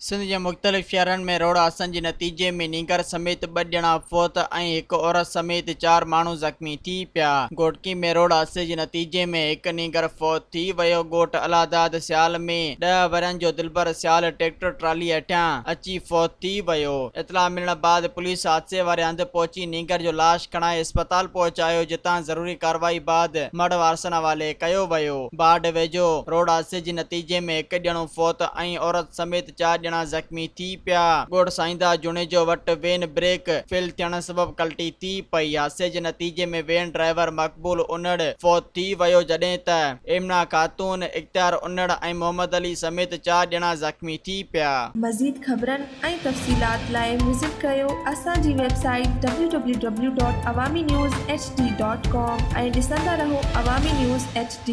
सिंध जे मुख़्तलिफ़ शहरनि में रोड हादसनि जे नतीजे में नींगर समेत 2 ॼणा फौत ऐं हिकु औरत समेत 4 माण्हू ज़ख़्मी थी पिया। घोटकी में रोड हादसे जे नतीजे में हिकु नींगर फौत थी वियो। ॻोठ अलादाद सियाल में 10 वरनि जो दिलबर सियाल ट्रैक्टर ट्राली हेठां अची फौत थी वियो। इतला मिलण बाद पुलिस हादसे वारे हंधि पहुची नींगर जो लाश खणाए अस्पताल पहुचायो, जितां ज़रूरी कार्रवाई बाद मड़ वारसनि हवाले कयो वियो। बाढ़ वेझो रोड हादसे जे नतीजे में हिकु ॼणो फौत ऐं औरत समेत 4 ॼणा ज़ख़्मी थी पिया। ॻोठ साईंदा जुणेजो वटि वेन ब्रेक फेल थियण सबबि कल्टी थी पई। हादसे जे नतीजे में वेन ड्राइवर मक़बूल उनड़ फौत थी वियो, जॾहिं त इमना खातून, इख्तियार उनड़ ऐं मोहम्मद अली समेत 4 ॼणा ज़ख़्मी थी पिया। मज़ीद ख़बरनि ऐं तफ़सीलात लाइ विज़िट कयो असांजी वेबसाइट www.awamiNewsHD.com ऐं ॾिसंदा रहो अवामी न्यूज़ HD।